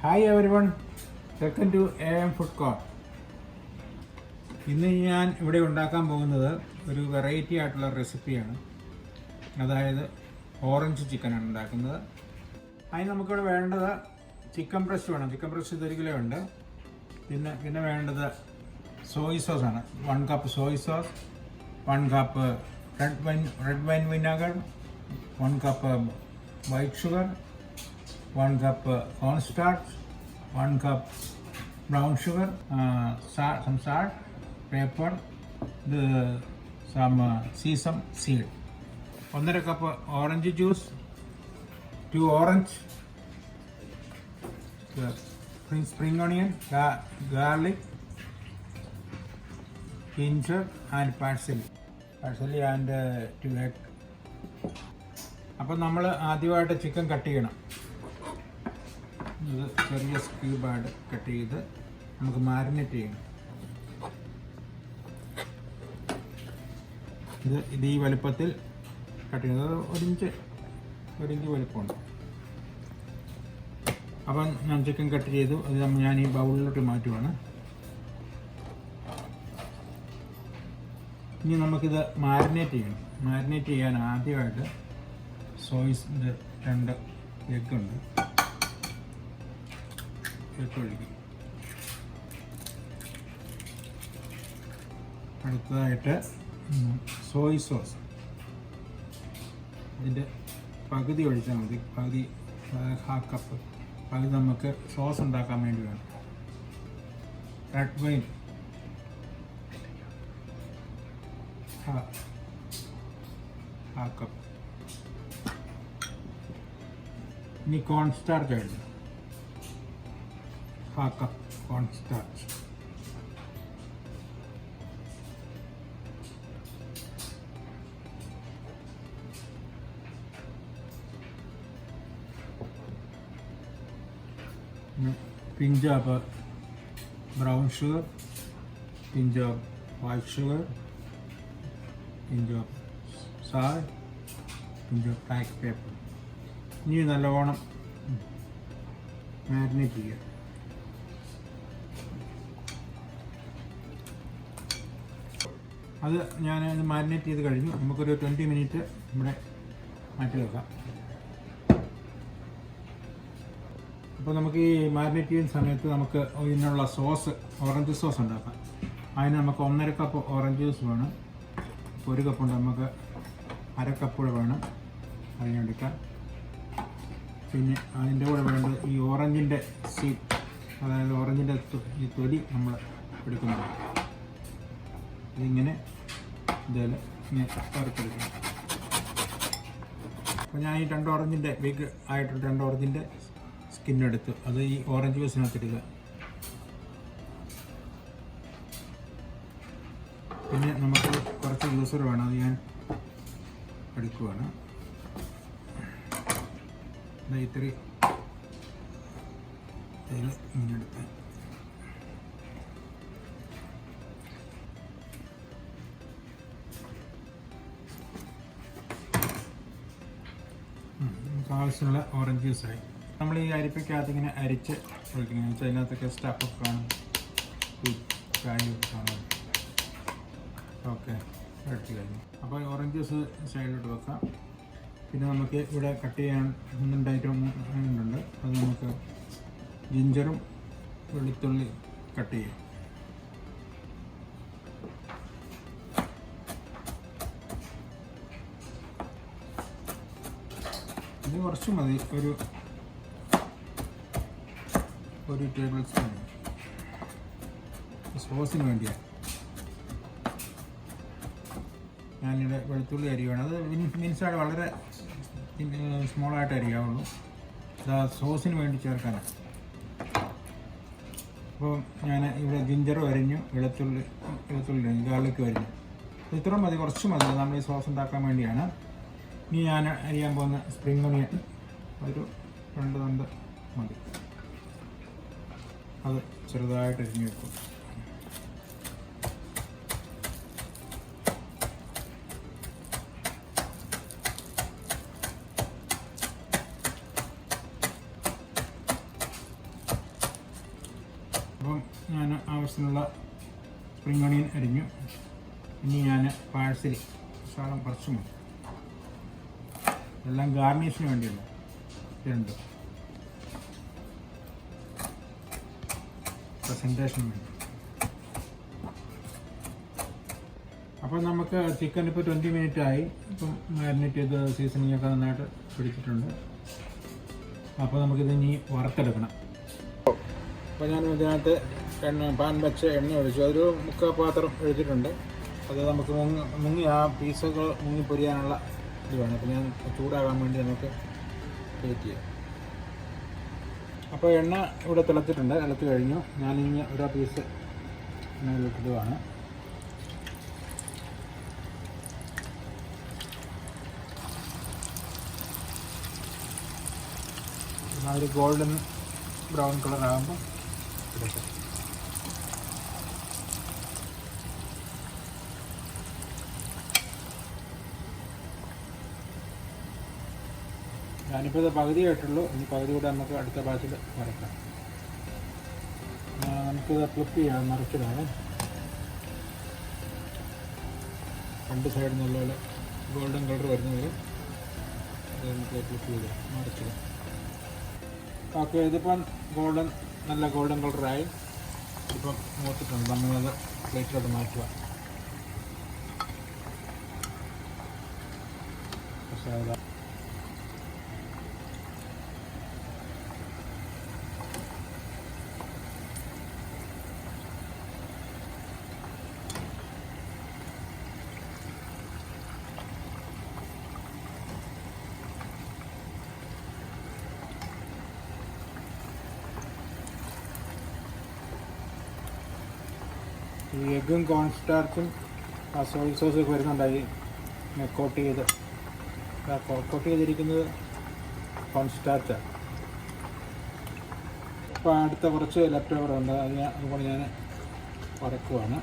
Hi everyone, welcome to AM food court. ഇന്ന് ഞാൻ ഇവിടെ ഉണ്ടാക്കാൻ പോകുന്നത് ഒരു വെറൈറ്റി ആയിട്ടുള്ള റെസിപ്പിയാണ്. അതായത് ഓറഞ്ച് ചിക്കനാണ് ഉണ്ടാക്കുന്നത്. അതിന് നമുക്കിവിടെ വേണ്ടത് ചിക്കൻ ബ്രസ്റ്റ് വേണം. ചിക്കൻ ബ്രസ്റ്റ് 1 കിലോ ഉണ്ട്. പിന്നെ വേണ്ടത് Soy സോസാണ്. 1 cup Soy sauce, 1 cup red wine vinegar, 1 cup white sugar, 1 cup cornstarch, 1 cup brown sugar, some salt, pepper, some sesame seed, 1.5 cup orange juice, 2 orange, spring onion, garlic, ginger and parsley and 2 egg. അപ്പോൾ നമ്മൾ ആദ്യമായിട്ട് chicken cut ചെയ്യണം. ഇത് ചെറിയ ക്യൂബായിട്ട് cut ചെയ്ത് നമുക്ക് marinate ചെയ്യണം. ഇത് ഈ വലുപ്പത്തിൽ കട്ട് ചെയ്യുന്നത് 1 ഇഞ്ച് വലുപ്പമുണ്ട്. അപ്പം ഞാൻ ചിക്കൻ കട്ട് ചെയ്തു. അത് ഞാൻ ഈ ബൗളിലോട്ട് മാറ്റുവാണ്. ഇനി നമുക്കിത് മാരിനേറ്റ് ചെയ്യണം. മാരിനേറ്റ് ചെയ്യാൻ ആദ്യമായിട്ട് സോയിസിൻ്റെ 2 എഗ്ഗുണ്ട്. ഒഴിക്കും. അടുത്തതായിട്ട് സോയ് സോസ്, ഇതിൻ്റെ പകുതി ഒഴിച്ചാൽ മതി. പകുതി 1/2 കപ്പ് പകുതി നമുക്ക് സോസ് ഉണ്ടാക്കാൻ വേണ്ടി വേണം. Red wine 1/2 cup. ഇനി കോൺസ്റ്റാർച്ച് ആയിട്ട് 1/2 cup cornstarch. pinch of brown sugar, pinch of white sugar, pinch of salt, pinch of black pepper. ഇനി നല്ലവണ്ണം മാരിനേറ്റ് ചെയ്യുക. അത് ഞാനത് മാരിനേറ്റ് ചെയ്ത് കഴിഞ്ഞു. നമുക്കൊരു 20 മിനിറ്റ് ഇവിടെ മാറ്റി വെക്കാം. അപ്പോൾ നമുക്ക് ഈ മാരിനേറ്റ് ചെയ്യുന്ന സമയത്ത് നമുക്ക് ഇതിനുള്ള സോസ്, ഓറഞ്ച് സോസ് ഉണ്ടാക്കാം. അതിന് നമുക്ക് 1.5 കപ്പ് ഓറഞ്ച് ജ്യൂസ് വേണം. 1 കപ്പുണ്ട്, നമുക്ക് 1/2 കപ്പ് കൂടെ വേണം അതിനെടുക്കാൻ. പിന്നെ അതിൻ്റെ കൂടെ വേണ്ടത് ഈ ഓറഞ്ചിൻ്റെ സീഡ്, അതായത് ഓറഞ്ചിൻ്റെ ഈ തൊലി നമ്മൾ എടുക്കുന്നത്. ഇതിങ്ങനെ ഇതേപോലെ ഇങ്ങനെ വറുത്തെടുക്കണം. അപ്പോൾ ഞാൻ ഈ 2 ഓറഞ്ചിൻ്റെ ബിഗ് ആയിട്ടുള്ള 2 ഓറഞ്ചിൻ്റെ സ്കിന്നെടുത്ത് അത് ഈ ഓറഞ്ച് ജ്യൂസിനകത്തിടുക. പിന്നെ നമുക്ക് കുറച്ച് ജ്യൂസർ വേണം. അത് ഞാൻ എടുക്കുവാണ്. ഇത്തിരി ഇങ്ങനെ എടുക്കാൻ. നമുക്ക് ആവശ്യമുള്ള ഓറഞ്ച് ജ്യൂസായി. നമ്മൾ ഈ അരിപ്പയ്ക്കകത്ത് ഇങ്ങനെ അരിച്ച് ഒഴിക്കുന്നത് വെച്ചാൽ അതിനകത്തൊക്കെ സ്റ്റഫൊക്കെ കാണും, കാര്യമൊക്കെ കാണും. ഓക്കെ, എടുത്ത് കഴിഞ്ഞു. അപ്പോൾ ഓറഞ്ച് ജ്യൂസ് സൈഡിലോട്ട് വെക്കാം. പിന്നെ നമുക്ക് ഇവിടെ കട്ട് ചെയ്യാൻ 2 ഐറ്റം ഉണ്ട്. അത് നമുക്ക് ജിഞ്ചറും വെളുത്തുള്ളി കട്ട് ചെയ്യാം. ഇത് കുറച്ച് മതി, ഒരു ടേബിൾ സ്പൂൺ സോസിന് വേണ്ടിയാണ്. ഞാനിവിടെ വെളുത്തുള്ളി അരിയാണ്. അത് മിനിസായിട്ട് വളരെ സ്മോളായിട്ട് അരിയാവുള്ളൂ. സോസിന് വേണ്ടി ചേർക്കാനാണ്. അപ്പോൾ ഞാൻ ഇവിടെ ജിഞ്ചറും അരിഞ്ഞു, വെളുത്തുള്ളി ഗാർലിക്കും അരിഞ്ഞു. ഇത്ര മതി, കുറച്ച് മതി. നമ്മൾ ഈ സോസ് ഉണ്ടാക്കാൻ വേണ്ടിയാണ്. ഇനി ഞാൻ അരിയാൻ പോകുന്ന സ്പ്രിംഗ് ഒണിയൻ ഒരു 2 തണ്ട് മതി. അത് ചെറുതായിട്ട് അരിഞ്ഞു വെക്കും. അപ്പം ഞാൻ ആവശ്യത്തിനുള്ള സ്പ്രിംഗ് ഓണിയൻ അരിഞ്ഞു. ഇനി ഞാൻ പാഴ്സലി ശകലം കുറച്ച് മതി, എല്ലാം ഗാർണിഷിന് വേണ്ടിയുള്ള രണ്ട് പ്രസൻറ്റേഷന് വേണ്ടി. അപ്പോൾ നമുക്ക് ചിക്കൻ ഇപ്പോൾ 20 മിനിറ്റ് ആയി. ഇപ്പം മാരിനേറ്റ് ചെയ്ത് സീസണിങ് ഒക്കെ നന്നായിട്ട് പിടിച്ചിട്ടുണ്ട്. അപ്പോൾ നമുക്കിത് ഇനി വറുത്തെടുക്കണം. അപ്പോൾ ഞാൻ ഇതിനകത്ത് പാൻ വെച്ച് എണ്ണ ഒഴിച്ചു. അതൊരു 3/4 പാത്രം ഒഴിച്ചിട്ടുണ്ട്. അത് നമുക്ക് മുങ്ങി ആ പീസുകൾ മുങ്ങി പൊരിയാനുള്ള ഇത് വേണം. അപ്പോൾ ഞാൻ ചൂടാകാൻ വേണ്ടി നമുക്ക് വെയിറ്റ് ചെയ്യാം. അപ്പോൾ എണ്ണ ഇവിടെ തിളച്ചിട്ടുണ്ട്, തിളച്ച് കഴിഞ്ഞു. ഞാനിനി ഓരോ പീസ് എണ്ണയിലിട്ടിടുവാണ്. ഒരു ഗോൾഡൻ ബ്രൗൺ കളർ ആകുമ്പോൾ എടുക്കാം. ഞാനിപ്പോൾ ഇത് പകുതിയായിട്ടുള്ളൂ. ഇനി പകുതി കൂടെ നമുക്ക് അടുത്ത ബാച്ചിൽ വരക്കാം. നമുക്കിത് ഫ്ലിപ്പ് ചെയ്യാം, മറിച്ചിടാണ്. രണ്ട് സൈഡ് നല്ലപോലെ ഗോൾഡൻ കളർ വരുന്നത് നമുക്ക് ഫ്ലിപ്പ് ചെയ്ത് മറിച്ചിടാം. ഓക്കെ, ഇതിപ്പം നല്ല ഗോൾഡൻ കളറായി. ഇപ്പം മൂത്തിട്ടുണ്ട്. നമ്മളത് പ്ലേറ്റിലോട്ട് മാറ്റുക. പക്ഷേ ഈ എഗ്ഗും കോൺസ്റ്റാർച്ചും ആ സോയ സോസൊക്കെ വരുന്നുണ്ടായി കോട്ട് ചെയ്തിരിക്കുന്നത് കോൺസ്റ്റാർച്ചാണ്. അപ്പോൾ അടുത്ത കുറച്ച് ലെഫ്റ്റ് ഓവർ ഉണ്ട്, അതുകൊണ്ട് ഞാൻ വറക്കുവാണ്.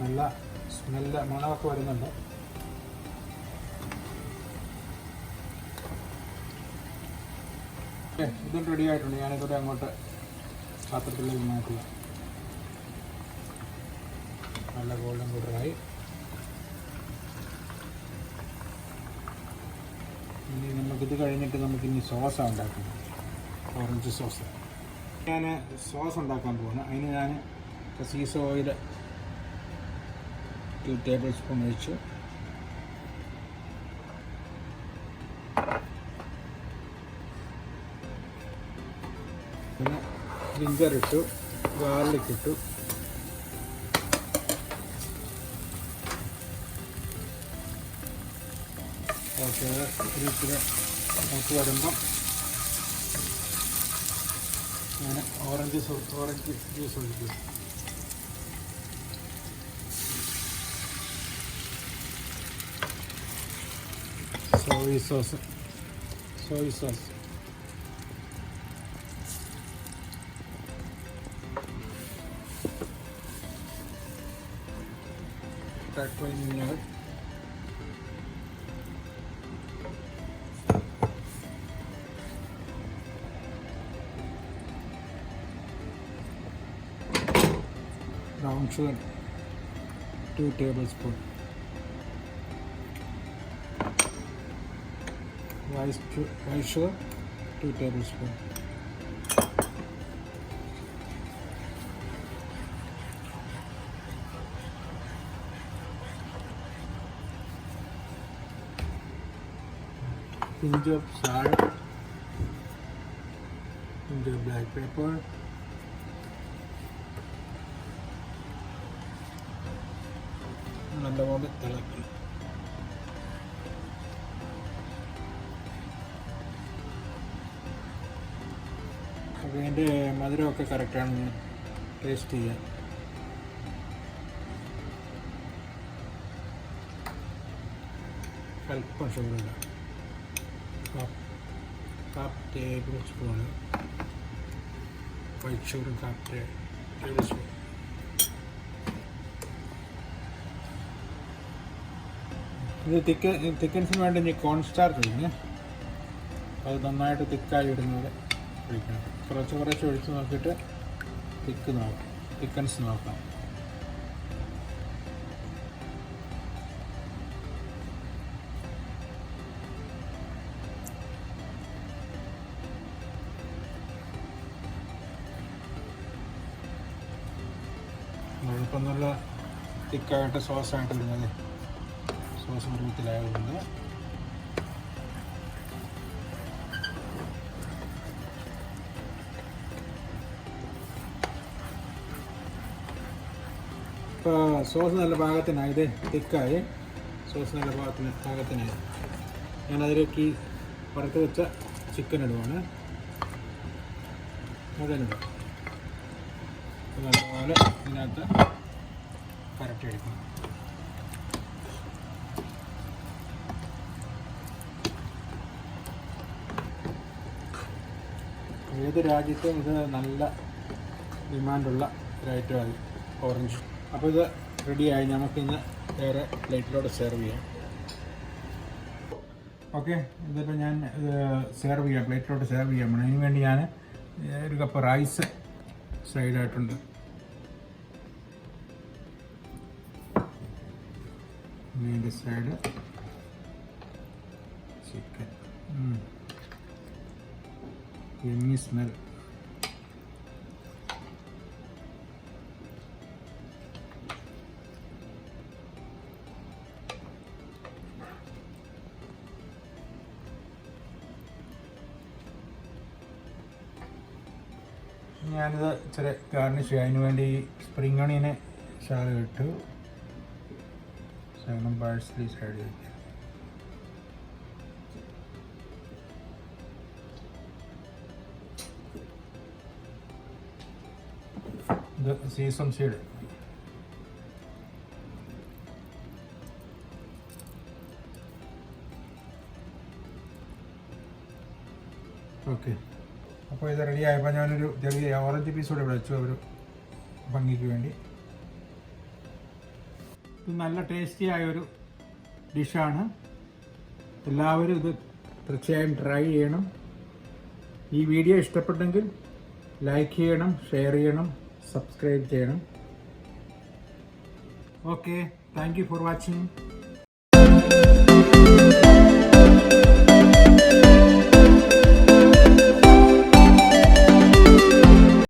നല്ല സ്മെല്ല് മണമൊക്കെ വരുന്നുണ്ട്. ഇതും റെഡി ആയിട്ടുണ്ട്. ഞാനിതോടെ അങ്ങോട്ട് പാത്രത്തിലേക്ക് മാറ്റുക. നല്ല ഗോൾഡൻ കളറായി. ഇനി നമുക്കിത് കഴിഞ്ഞിട്ട് നമുക്കിനി സോസാണ് ഉണ്ടാക്കുന്നത്, ഓറഞ്ച് സോസ്. ഞാൻ സോസ് ഉണ്ടാക്കാൻ പോകുന്നു. അതിന് ഞാൻ സീസ ഓയിൽ 2 ടേബിൾ സ്പൂൺ ഒഴിച്ചു. പിന്നെ ജിഞ്ചർ ഇട്ടു, ഗാർലിക് ഇട്ടു. ഓക്കെ, ഇച്ചിരി നമുക്ക് വരുമ്പം ഞാൻ ഓറഞ്ച് ജ്യൂസ് ഒഴിക്കും. soy sauce. Start cleaning out. Brown sugar 2 tablespoons. White sugar 2 tablespoons. Pinch of salt, pinch of black pepper, നല്ലപോലെ ഇളക്കി. അപ്പോൾ ഇതിൻ്റെ മധുരമൊക്കെ കറക്റ്റാണെന്ന് ടേസ്റ്റ് ചെയ്യാം. അല്പം sugar half table spoon white sugar half table spoon. ഇത് തിക്കൻസിന് വേണ്ടി ഇനി കോൺ സ്റ്റാർച്ച് ഒഴിഞ്ഞ് അത് നന്നായിട്ട് തിക്കായി ഇടുന്നത് ഒഴിക്കണം. കുറച്ച് ഒഴിച്ച് നോക്കിയിട്ട് തിക്കൻസ് നോക്കാം. ഇപ്പം നല്ല തിക്കായിട്ട് സോസായിട്ട് വരുന്നത് സോസ് പരുവത്തിലായതുകൊണ്ട് ഇപ്പോൾ സോസ് നല്ല പാകത്തിനായി. ഇത് തിക്കായി സോസ് നല്ല പാകത്തിനായി. ഞാനതിലേക്ക് വറുത്ത് വെച്ച ചിക്കൻ ഇടുവാണ്. അതിനിടും നല്ലപോലെ ഇതിനകത്ത് പരട്ടിയെടുക്കണം. ഏത് രാജ്യത്തും ഇത് നല്ല ഡിമാൻഡുള്ള ഒരു ഐറ്റമാണ് ഓറഞ്ച്. അപ്പോൾ ഇത് റെഡിയായി. നമുക്കിന്ന് വേറെ പ്ലേറ്റിലോട്ട് സെർവ് ചെയ്യാം. ഓക്കെ, ഇതിപ്പോൾ ഞാൻ പ്ലേറ്റിലോട്ട് സെർവ് ചെയ്യാൻ പോകണം. അതിന് വേണ്ടി ഞാൻ ഒരു കപ്പ് റൈസ് സൈഡായിട്ടുണ്ട്. ഇതിൻ്റെ സൈഡ് ചിക്കൻ. Yummy smell. ഞാനിത് ഇച്ചിരി ഗാർണിഷ് ചെയ്യാം. അതിന് വേണ്ടി സ്പ്രിംഗ് ഓണിയനെ ശാല ഇട്ടു. ശകലം പാഴ്സലി സൈഡ് വയ്ക്കുക. ഇത് സീസം സീഡ്. ഓക്കെ, അപ്പോൾ ഇത് റെഡി ആയപ്പോൾ ഞാനൊരു ചെറിയ ഓറഞ്ച് പീസ് കൂടെ ഇവിടെ വെച്ചു ഒരു ഭംഗിക്ക് വേണ്ടി. ഇത് നല്ല ടേസ്റ്റി ആയൊരു ഡിഷാണ്. എല്ലാവരും ഇത് തീർച്ചയായും ട്രൈ ചെയ്യണം. ഈ വീഡിയോ ഇഷ്ടപ്പെട്ടെങ്കിൽ ലൈക്ക് ചെയ്യണം, ഷെയർ ചെയ്യണം, സബ്സ്ക്രൈബ് ചെയ്യണം. Okay, thank you for watching.